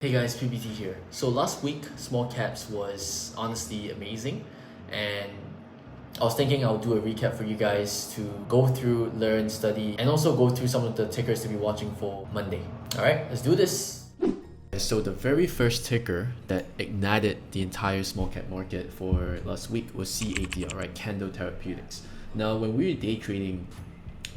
Hey guys, PBT here. So last week, small caps was honestly amazing, and I was thinking I'll do a recap for you guys to go through, learn, study, and also go through some of the tickers to be watching for Monday. Alright, let's do this. So the very first ticker that ignited the entire small cap market for last week was CADL, right? Candle Therapeutics. Now, when we're day trading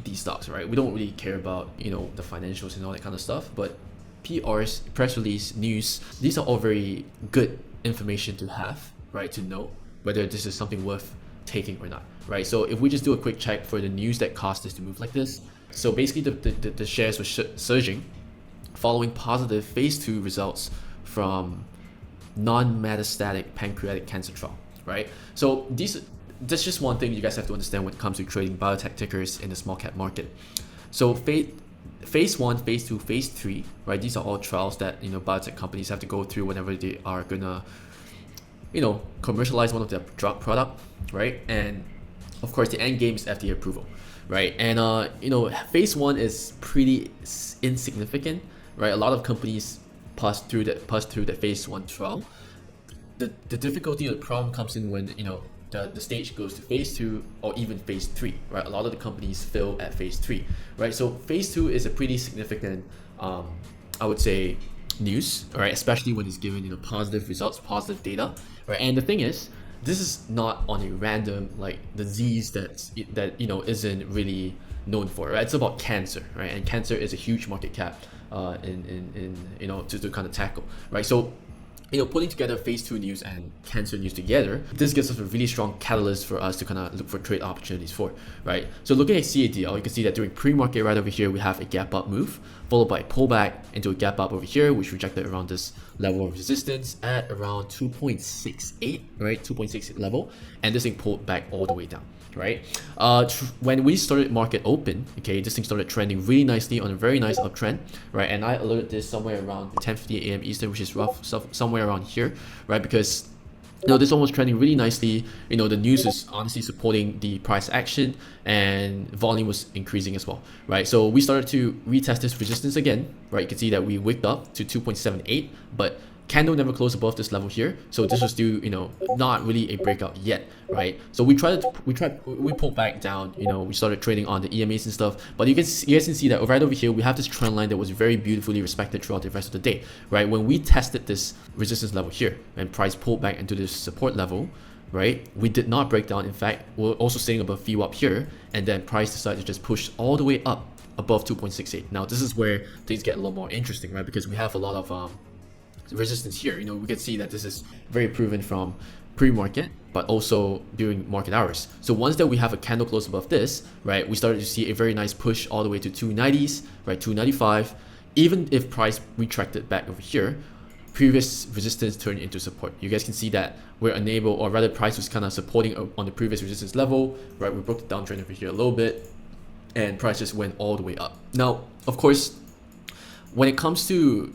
these stocks, right, we don't really care about, the financials and all that kind of stuff, but PRs, press release, news, these are all very good information to have, right? To know whether this is something worth taking or not, right? So if we just do a quick check for the news that caused this to move like this. So basically the shares were surging following positive phase 2 results from non-metastatic pancreatic cancer trial, right? So that's just one thing you guys have to understand when it comes to trading biotech tickers in the small cap market. So phase 1, phase 2, phase 3, right? These are all trials that biotech companies have to go through whenever they are gonna commercialize one of their drug product, right? And of course the end game is FDA approval, right? And phase 1 is pretty insignificant, right? A lot of companies pass through that phase 1 trial. The difficulty or the problem comes in when the stage goes to phase 2 or even phase 3, right? A lot of the companies fail at phase 3, right? So phase 2 is a pretty significant, I would say, news, right? Especially when it's given positive results, positive data, right? And the thing is, this is not on a random disease that isn't really known for, right? It's about cancer, right? And cancer is a huge market cap to kind of tackle, right? So putting together phase 2 news and cancer news together, this gives us a really strong catalyst for us to kind of look for trade opportunities for, right? So looking at CADL, you can see that during pre-market right over here, we have a gap up move, followed by a pullback into a gap up over here, which rejected around this level of resistance at around 2.68, right? 2.68 level, and this thing pulled back all the way down, right? When we started market open, okay, this thing started trending really nicely on a very nice uptrend, right? And I alerted this somewhere around 10:50 a.m. Eastern, which is somewhere around here, right? Because this one was trending really nicely. The news is honestly supporting the price action, and volume was increasing as well, right? So we started to retest this resistance again, right? You can see that we wicked up to 2.78, but candle never closed above this level here, so this was still not really a breakout yet, right? So we pulled back down, we started trading on the EMAs and stuff, but you guys can see that right over here we have this trend line that was very beautifully respected throughout the rest of the day, right? When we tested this resistance level here and price pulled back into this support level, right, we did not break down. In fact, we're also staying above VWAP here, and then price decided to just push all the way up above 2.68. Now this is where things get a lot more interesting, right? Because we have a lot of resistance here. We can see that this is very proven from pre-market, but also during market hours. So once that we have a candle close above this, right, we started to see a very nice push all the way to 290s, right, 295. Even if price retracted back over here, previous resistance turned into support. You guys can see that we're unable, or rather price was kind of supporting on the previous resistance level, right? We broke the downtrend over here a little bit, and price just went all the way up. Now, of course, when it comes to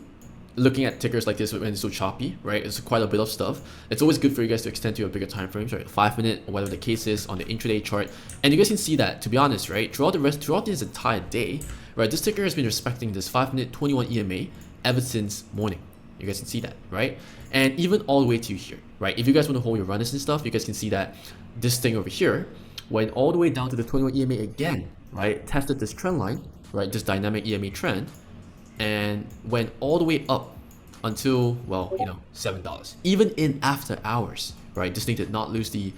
looking at tickers like this when it's so choppy, right, it's quite a bit of stuff. It's always good for you guys to extend to your bigger time frames, right? 5 minute or whatever the case is on the intraday chart. And you guys can see that, to be honest, right, throughout this entire day, right, this ticker has been respecting this 5 minute 21 EMA ever since morning. You guys can see that, right? And even all the way to here, right? If you guys want to hold your runners and stuff, you guys can see that this thing over here went all the way down to the 21 EMA again, right? Tested this trend line, right? This dynamic EMA trend, and went all the way up until, well, $7. Even in after hours, right? This thing did not lose the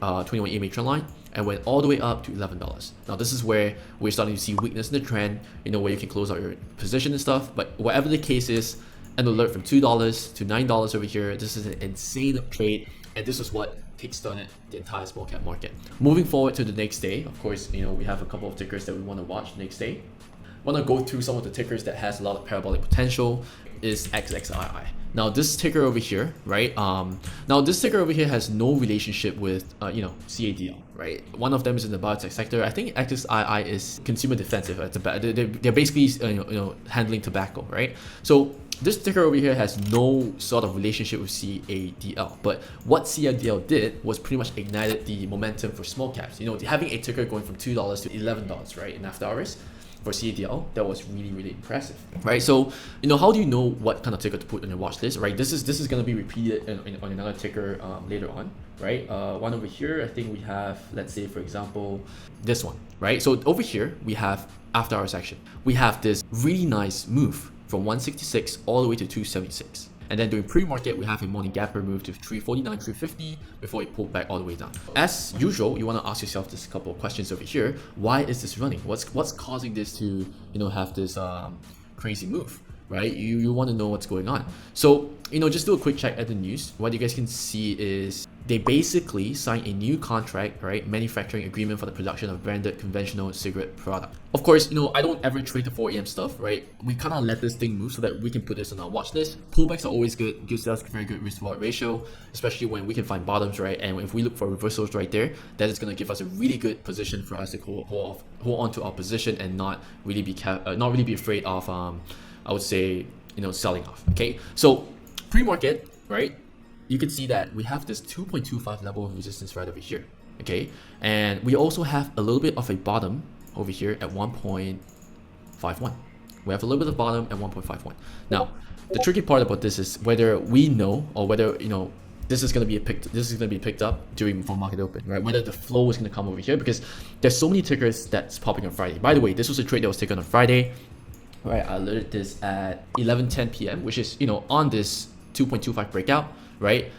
21 EMA trend line and went all the way up to $11. Now this is where we're starting to see weakness in the trend, where you can close out your position and stuff. But whatever the case is, an alert from $2 to $9 over here. This is an insane trade, and this is what kickstarted the entire small cap market. Moving forward to the next day, of course, we have a couple of tickers that we want to watch next day. I want to go through some of the tickers that has a lot of parabolic potential. Is XXII. Now this ticker over here, right? Now this ticker over here has no relationship with CADL, right? One of them is in the biotech sector. I think XXII is consumer defensive. They're basically handling tobacco, right? So this ticker over here has no sort of relationship with CADL, but what CADL did was pretty much ignited the momentum for small caps. Having a ticker going from $2 to $11, right, in after hours, for CADL, that was really impressive, right? So how do you know what kind of ticker to put on your watch list, right? This is going to be repeated on another ticker later on, right? One over here, I think we have, let's say for example, this one, right? So over here we have after hours action, we have this really nice move from 166 all the way to 276. And then during pre-market, we have a morning gapper move to 349, 350 before it pulled back all the way down. As usual, you want to ask yourself this couple of questions over here. Why is this running? What's causing this to have this crazy move, right? You want to know what's going on. So just do a quick check at the news. What you guys can see is they basically signed a new contract, right? Manufacturing agreement for the production of branded conventional cigarette product. Of course, I don't ever trade the 4 AM stuff, right? We kind of let this thing move so that we can put this on our watch list. Pullbacks are always good, gives us very good risk reward ratio, especially when we can find bottoms, right? And if we look for reversals right there, that is going to give us a really good position for us to hold on to our position and not really be afraid of, I would say, selling off. Okay, so pre-market, right? You can see that we have this 2.25 level of resistance right over here, okay? And we also have a little bit of a bottom over here at 1.51. We have a little bit of bottom at 1.51. Now, the tricky part about this is whether we know or whether, this is going to be picked up during before market open, right? Whether the flow is going to come over here, because there's so many tickers that's popping on Friday. By the way, this was a trade that was taken on Friday, right? I alerted this at 11:10 p.m., which is, on this 2.25 breakout, right?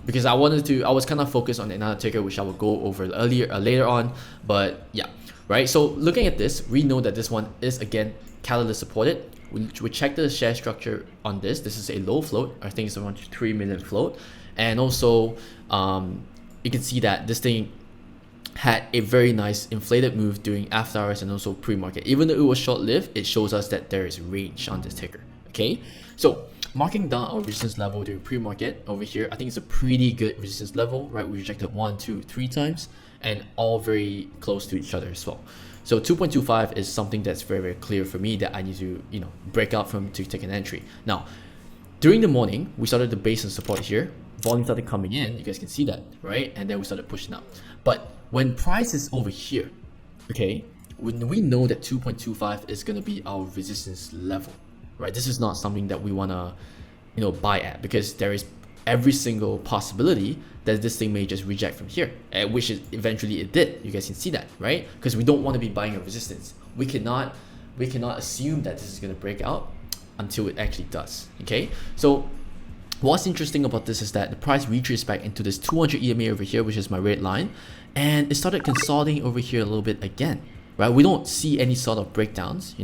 Because I was kind of focused on another ticker, which I will go over later on, but yeah, right? So looking at this, we know that this one is again catalyst supported. We check the share structure on this. This is a low float. I think it's around 3 million float, and also you can see that this thing had a very nice inflated move during after hours and also pre-market. Even though it was short-lived, it shows us that there is range on this ticker. Okay, so marking down our resistance level during pre-market over here, I think it's a pretty good resistance level, right? We rejected 1, 2, 3 times, and all very close to each other as well. So 2.25 is something that's very clear for me that I need to break out from to take an entry. Now, during the morning, we started the base and support here. Volume started coming in, you guys can see that, right? And then we started pushing up. But when price is over here, okay, when we know that 2.25 is going to be our resistance level, right? This is not something that we want to buy at, because there is every single possibility that this thing may just reject from here, which eventually it did. You guys can see that, right? Because we don't want to be buying a resistance. We cannot assume that this is going to break out until it actually does. Okay, so what's interesting about this is that the price retraced back into this 200 EMA over here, which is my red line, and it started consolidating over here a little bit again, right? We don't see any sort of breakdowns,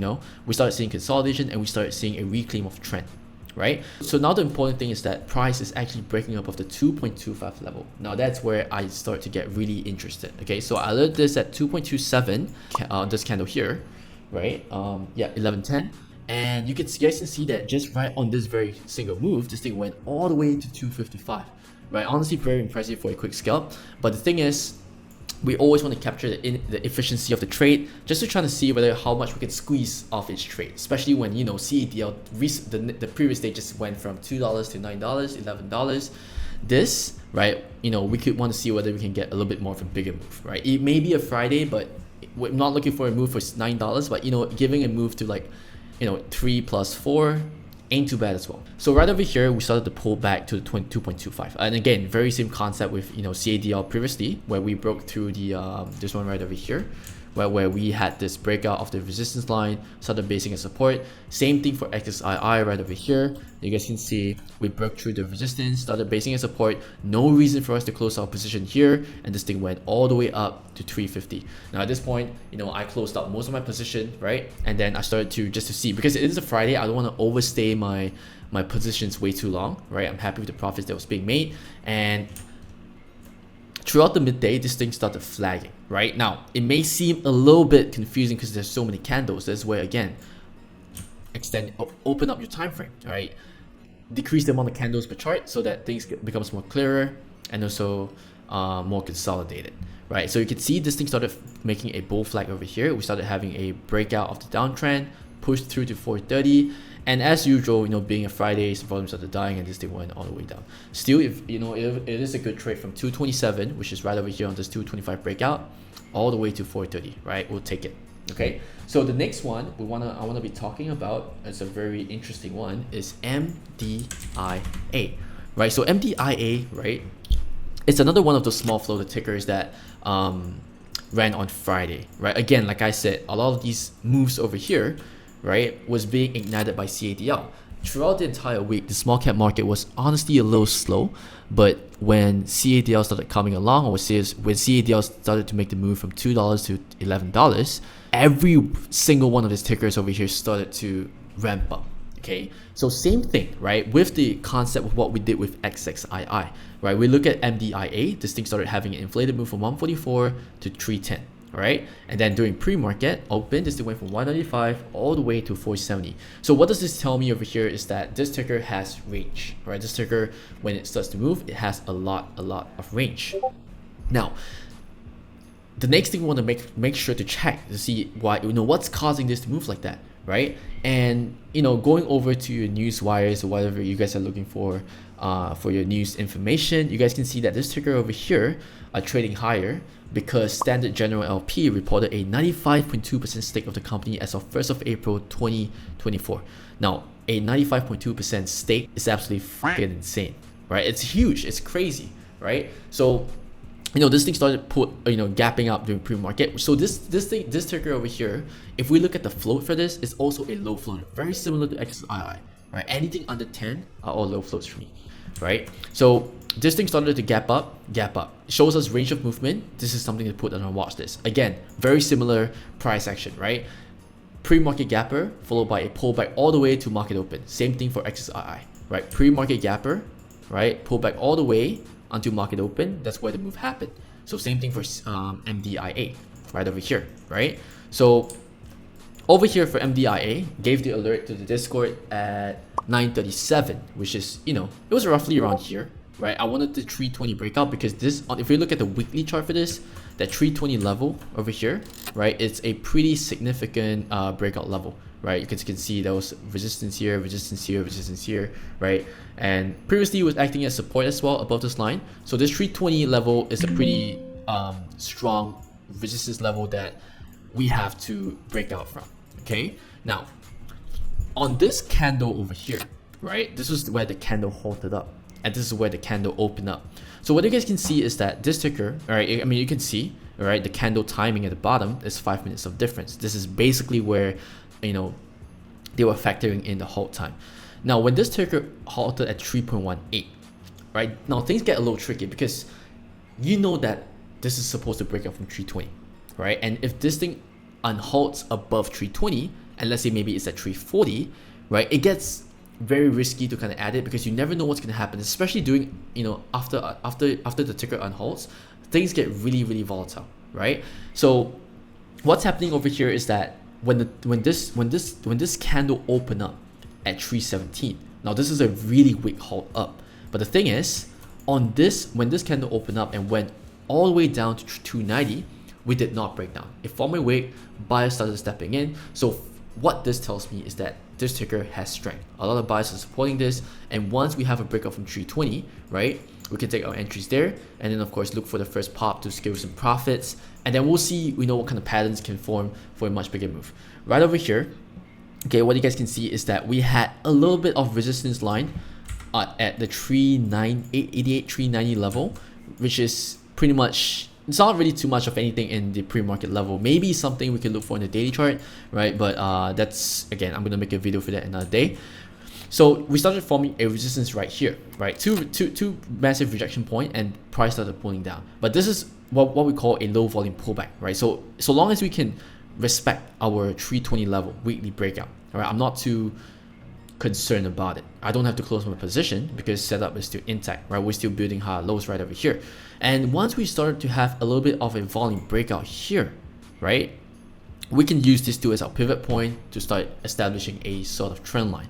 we started seeing consolidation and we started seeing a reclaim of trend, right? So now the important thing is that price is actually breaking up of the 2.25 level. Now that's where I start to get really interested. Okay, so I alerted this at 2.27, this candle here, right? 11:10. And you guys can see that just right on this very single move, this thing went all the way to 255, right? Honestly, very impressive for a quick scalp. But the thing is, we always want to capture the efficiency of the trade, just to try to see whether how much we can squeeze off each trade, especially when CADL the previous day just went from $2 to $9, $11. This, right, we could want to see whether we can get a little bit more of a bigger move, right? It may be a Friday, but we're not looking for a move for $9, but giving a move to 3 plus 4 ain't too bad as well. So right over here, we started to pull back to the 2.25. And again, very same concept with CADL previously, where we broke through the this one right over here, where we had this breakout of the resistance line, started basing a support. Same thing for XXII right over here. You guys can see we broke through the resistance, started basing a support. No reason for us to close our position here, and this thing went all the way up to 350. Now at this point, I closed out most of my position, right? And then I started to see, because it is a Friday, I don't want to overstay my positions way too long, right? I'm happy with the profits that was being made, and throughout the midday, this thing started flagging, right? Now, it may seem a little bit confusing because there's so many candles. That's where, again, open up your time frame, right? Decrease the amount of candles per chart so that things becomes more clearer and also more consolidated, right? So you can see this thing started making a bull flag over here. We started having a breakout of the downtrend, pushed through to 430. And as usual, being a Friday, volume started dying and this thing went all the way down. Still, if it is a good trade from 227, which is right over here on this 225 breakout, all the way to 430, right? We'll take it. Okay, so the next one I wanna be talking about, it's a very interesting one, is MDIA, right? So MDIA, right? It's another one of those small floater tickers that ran on Friday, right? Again, like I said, a lot of these moves over here, right, was being ignited by CADL. Throughout the entire week, the small cap market was honestly a little slow, but when CADL started coming along, or when CADL started to make the move from $2 to $11, every single one of these tickers over here started to ramp up. Okay, so same thing, right? With the concept of what we did with XXII, right? We look at MDIA, this thing started having an inflated move from 144 to 310, right? And then during pre-market open, this thing went from 195 all the way to 470. So what does this tell me over here is that this ticker has range, right? This ticker, when it starts to move, it has a lot of range. Now, the next thing we want to make sure to check to see why, what's causing this to move like that, right? And going over to your news wires or whatever you guys are looking for your news information, you guys can see that this ticker over here are trading higher because Standard General LP reported a 95.2% stake of the company as of 1st of April 2024. Now, a 95.2% stake is absolutely freaking insane, right? It's huge, it's crazy, right? So this thing started gapping up during pre-market. So this ticker over here, if we look at the float for this, is also a low float, very similar to XXII, right? Anything under 10 are all low floats for me, right? So this thing started to gap up. It shows us range of movement. This is something to put on our watch list. Again, very similar price action, right? Pre-market gapper followed by a pullback all the way to market open. Same thing for XXII, right? Pre-market gapper, right? Pullback all the way until market open. That's where the move happened. So same thing for MDIA right over here, right? So over here for MDIA, gave the alert to the Discord at 9:37, which is it was roughly around here, right? I wanted the 320 breakout because this, if we look at the weekly chart for this, that 320 level over here, right, it's a pretty significant breakout level, right? You can see there was resistance here, right? And previously it was acting as support as well above this line. So this 320 level is a pretty strong resistance level that we have to break out from. Okay, now on this candle over here, right, this is where the candle halted up, and this is where the candle opened up. So what you guys can see is that this ticker, all right, I mean, you can see, all right, the candle timing at the bottom is 5 minutes of difference. This is basically where they were factoring in the halt time. Now when this ticker halted at 3.18, right, now things get a little tricky because that this is supposed to break out from 320, right? And if this thing unhalts above 320, and let's say maybe it's at 340, right, it gets very risky to kind of add it because you never know what's going to happen, especially during after the ticker unhalts, things get really volatile, right? So what's happening over here is that when this candle opened up at 317, now this is a really weak halt up, but the thing is, when this candle opened up and went all the way down to 290, we did not break down. It formed a wick, buyers started stepping in. So what this tells me is that this ticker has strength. A lot of buyers are supporting this, and once we have a breakout from 320, right, we can take our entries there, and then of course look for the first pop to secure some profits, and then we'll see what kind of patterns can form for a much bigger move. Right over here, okay, what you guys can see is that we had a little bit of resistance line at the 388, 390 level, which is pretty much, it's not really too much of anything in the pre-market level. Maybe something we can look for in the daily chart, right? But that's, again, I'm gonna make a video for that another day. So we started forming a resistance right here, right? Two massive rejection point, and price started pulling down. But this is what we call a low volume pullback, right? So long as we can respect our 320 level weekly breakout, all right, I'm not too concerned about it. I don't have to close my position because setup is still intact, right? We're still building higher lows right over here. And once we start to have a little bit of a volume breakout here, right, we can use this too as our pivot point to start establishing a sort of trend line.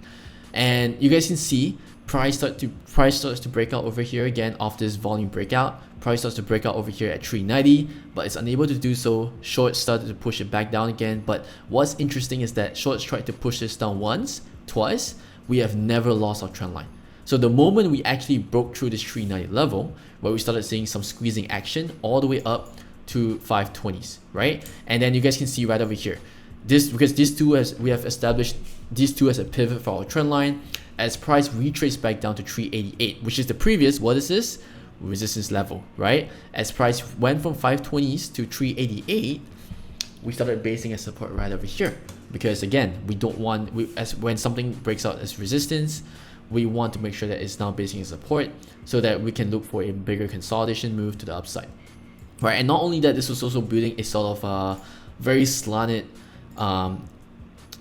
And you guys can see price starts to break out over here again off this volume breakout. Price starts to break out over here at 390, but it's unable to do so. Shorts started to push it back down again. But what's interesting is that shorts tried to push this down once, twice. We have never lost our trend line. So the moment we actually broke through this 390 level, where we started seeing some squeezing action all the way up to 520s, right? And then you guys can see right over here, because these two, as we have established these two as a pivot for our trend line, as price retraces back down to 388, which is the previous, what is this? Resistance level, right? As price went from 520s to 388, we started basing a support right over here, because again, we don't want, as when something breaks out as resistance, we want to make sure that it's now basing a support so that we can look for a bigger consolidation move to the upside, right? And not only that, this was also building a sort of very slanted, I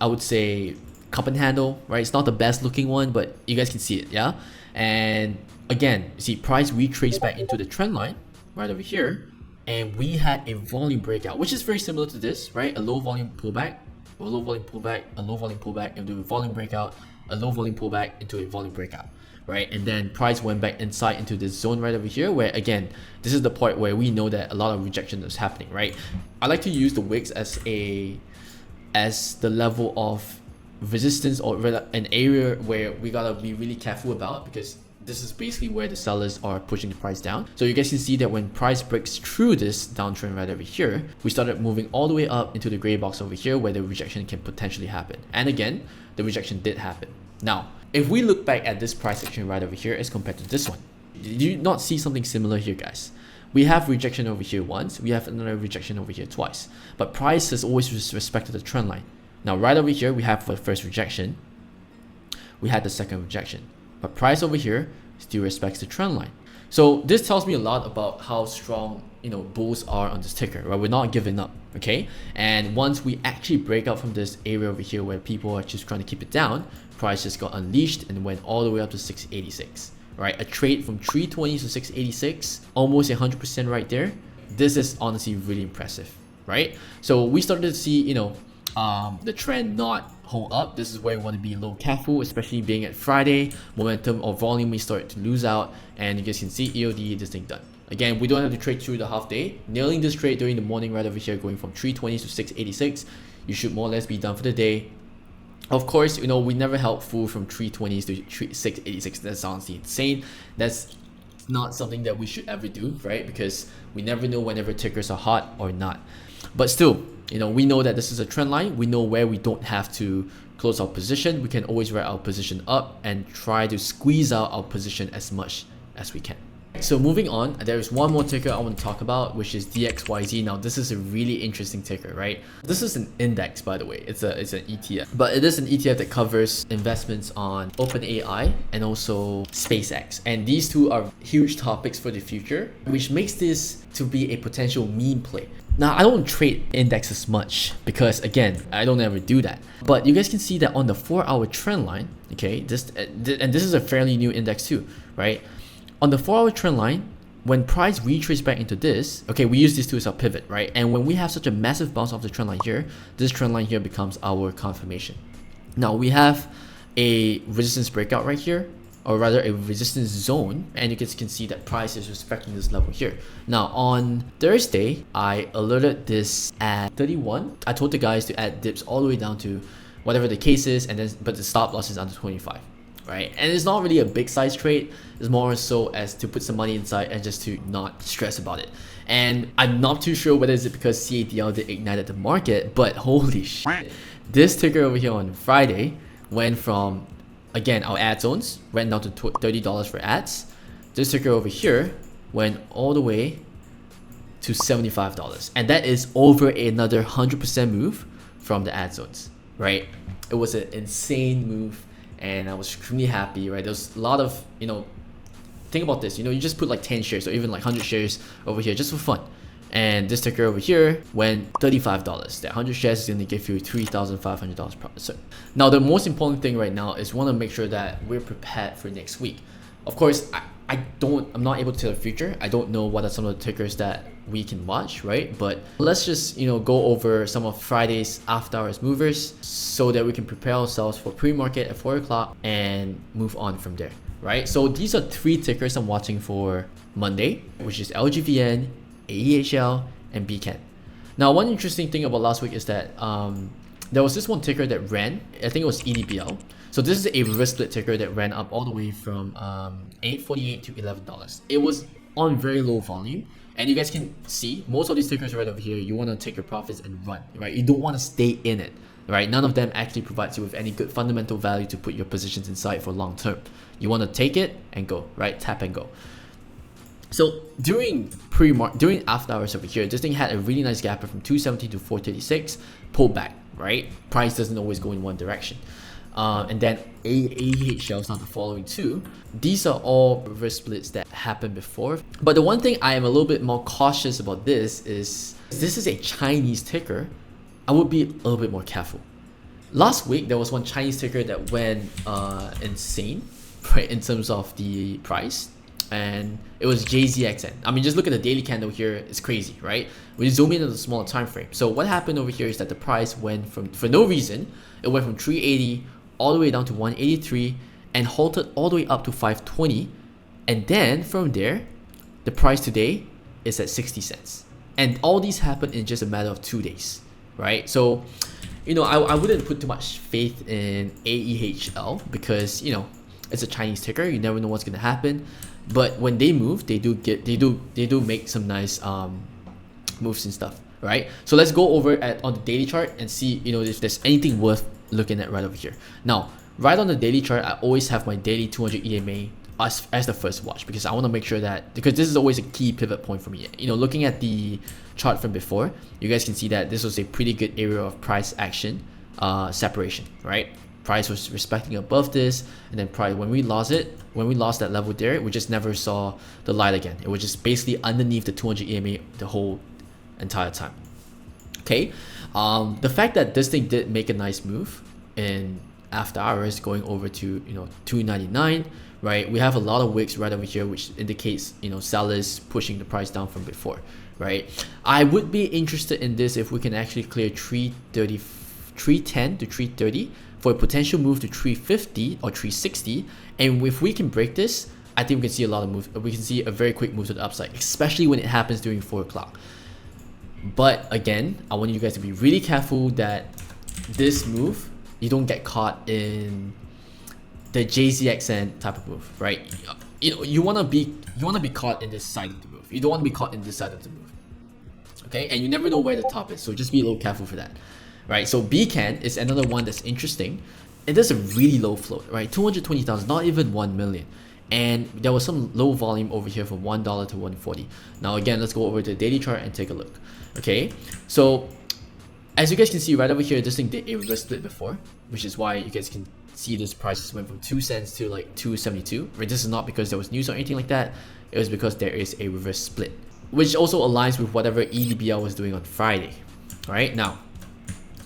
would say, cup and handle, right? It's not the best looking one, but you guys can see it, yeah? And again, you see price retraced back into the trend line right over here, and we had a volume breakout, which is very similar to this, right? A low volume pullback, a low volume pullback, a low volume pullback into a volume breakout, a low volume pullback into a volume breakout, right? And then price went back inside into this zone right over here, where again, this is the point where we know that a lot of rejection is happening, right? I like to use the wicks as the level of resistance, or an area where we gotta be really careful about, because this is basically where the sellers are pushing the price down. So you guys can see that when price breaks through this downtrend right over here, we started moving all the way up into the gray box over here, where the rejection can potentially happen. And again, the rejection did happen. Now, if we look back at this price action right over here as compared to this one, did you not see something similar here, guys? We have rejection over here once, we have another rejection over here twice, but price has always respected the trend line. Now, right over here, we have the first rejection, we had the second rejection, but price over here still respects the trend line. So this tells me a lot about how strong, bulls are on this ticker, right? We're not giving up, okay? And once we actually break out from this area over here where people are just trying to keep it down, price just got unleashed and went all the way up to 686, right? A trade from 320 to 686, almost 100% right there. This is honestly really impressive, right? So we started to see, the trend not hold up. This is where we want to be a little careful, especially being at Friday. Momentum or volume may start to lose out, and you guys can see EOD, this thing done. Again, we don't have to trade through the half day. Nailing this trade during the morning right over here, going from 320 to 686, you should more or less be done for the day. Of course, we never held full from 320s to 686. That's honestly insane. That's not something that we should ever do, right? Because we never know whenever tickers are hot or not. But still, we know that this is a trend line. We know where we don't have to close our position. We can always write our position up and try to squeeze out our position as much as we can. So moving on, there is one more ticker I want to talk about, which is DXYZ. Now, this is a really interesting ticker, right? This is an index, by the way. It's an ETF, but it is an ETF that covers investments on OpenAI and also SpaceX. And these two are huge topics for the future, which makes this to be a potential meme play. Now, I don't trade indexes much because, again, I don't ever do that. But you guys can see that on the 4-hour trend line, okay, this is a fairly new index too, right? On the 4-hour trend line, when price retraces back into this, okay, we use these two as our pivot, right? And when we have such a massive bounce off the trend line here, this trend line here becomes our confirmation. Now, we have a resistance breakout right here, or rather a resistance zone, and you guys can see that price is respecting this level here. Now, on Thursday, I alerted this at 31. I told the guys to add dips all the way down to whatever the case is, but the stop loss is under 25. Right? And it's not really a big size trade. It's more so as to put some money inside and just to not stress about it. And I'm not too sure whether it's because CADL did ignited the market, but holy shit. This ticker over here on Friday went from, again, our ad zones went down to $30 for ads. This ticker over here went all the way to $75. And that is over another 100% move from the ad zones, right? It was an insane move. And I was extremely happy, right? There's a lot of, think about this, you just put like 10 shares or even like 100 shares over here just for fun. And this ticker over here went $35. That 100 shares is going to give you $3,500 profit. So now the most important thing right now is we want to make sure that we're prepared for next week. Of course, I'm not able to tell the future. I don't know what are some of the tickers that we can watch, right? But let's just, go over some of Friday's after hours movers so that we can prepare ourselves for pre-market at 4 o'clock and move on from there, right? So these are 3 tickers I'm watching for Monday, which is LGVN, AEHL, and BCAN. Now, one interesting thing about last week is that there was this one ticker that ran, I think it was EDBL. So this is a reverse split ticker that ran up all the way from $8.48 to $11. It was on very low volume. And you guys can see most of these tickers right over here, you want to take your profits and run, right? You don't want to stay in it, right? None of them actually provides you with any good fundamental value to put your positions inside for long term. You want to take it and go, right? Tap and go. So during after hours over here, this thing had a really nice gap from 270 to 436, pulled back, right? Price doesn't always go in one direction. And then AEHL is not the following two. These are all reverse splits that happened before. But the one thing I am a little bit more cautious about this is a Chinese ticker. I would be a little bit more careful. Last week, there was one Chinese ticker that went insane, right, in terms of the price. And it was JZXN. I mean, just look at the daily candle here. It's crazy, right? We zoom in on the smaller time frame. So what happened over here is that the price went from, for no reason, it went from 380 all the way down to 183 and halted all the way up to 520. And then from there, the price today is at 60 cents. And all these happened in just a matter of 2 days, right? So, you know, I wouldn't put too much faith in AEHL because, you know, it's a Chinese ticker. You never know what's going to happen. But when they move, they do make some nice moves and stuff, right? So let's go over on the daily chart and see, you know, if there's anything worth looking at right over here. Now, right on the daily chart, I always have my daily 200 EMA as the first watch because I want to make sure that, because this is always a key pivot point for me. You know, looking at the chart from before, you guys can see that this was a pretty good area of price action separation, right? Price was respecting above this, and then price, when we lost that level there, we just never saw the light again. It was just basically underneath the 200 EMA the whole entire time. Okay, the fact that this thing did make a nice move in after hours going over to, you know, 299, right? We have a lot of wicks right over here, which indicates, you know, sellers pushing the price down from before, right? I would be interested in this if we can actually clear 310 to 330 for a potential move to 350 or 360. And if we can break this, I think we can see a lot of moves. We can see a very quick move to the upside, especially when it happens during 4 o'clock. But again, I want you guys to be really careful that this move, you don't get caught in the JZXN type of move, right? You know, you want to be caught in this side of the move. You don't want to be caught in this side of the move. Okay, and you never know where the top is, so just be a little careful for that. Right, so BCAN is another one that's interesting. It does a really low float, right? 220,000, not even 1 million. And there was some low volume over here from $1 to 140. Now again, let's go over to the daily chart and take a look. Okay, so as you guys can see right over here, this thing did a reverse split before, which is why you guys can see this price went from 2 cents to like 272. Right, this is not because there was news or anything like that. It was because there is a reverse split, which also aligns with whatever EDBL was doing on Friday. All right, now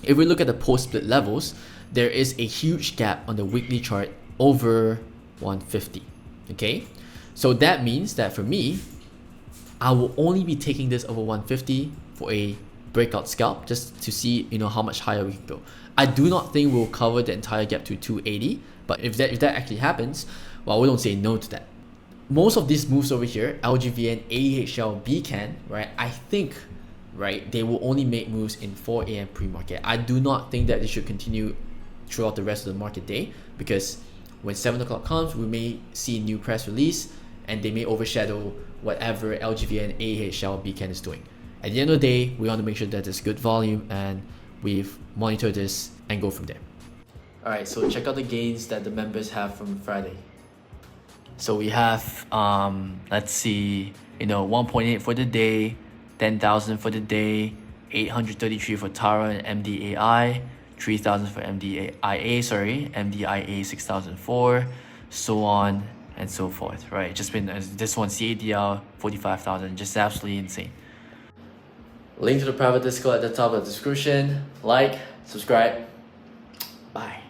if we look at the post-split levels, there is a huge gap on the weekly chart over 150. Okay, so that means that for me, I will only be taking this over 150 for a breakout scalp just to see, you know, how much higher we can go. I do not think we'll cover the entire gap to 280, but if that actually happens, well, we don't say no to that. Most of these moves over here, LGVN, AEHL, BCAN, right? I think, right, they will only make moves in 4 a.m. pre-market. I do not think that they should continue throughout the rest of the market day, because when 7 o'clock comes, we may see a new press release and they may overshadow whatever LGVN, AEHL, BCAN is doing. At the end of the day, we want to make sure that there's good volume and we've monitored this and go from there. Alright, so check out the gains that the members have from Friday. So we have, let's see, you know, 1.8 for the day, 10,000 for the day, 833 for Tara and MDAI, 3,000 for MDIA 6,004, so on and so forth, right? Just been, this one CADL 45,000, just absolutely insane. Link to the private Discord at the top of the description. Like, subscribe, bye.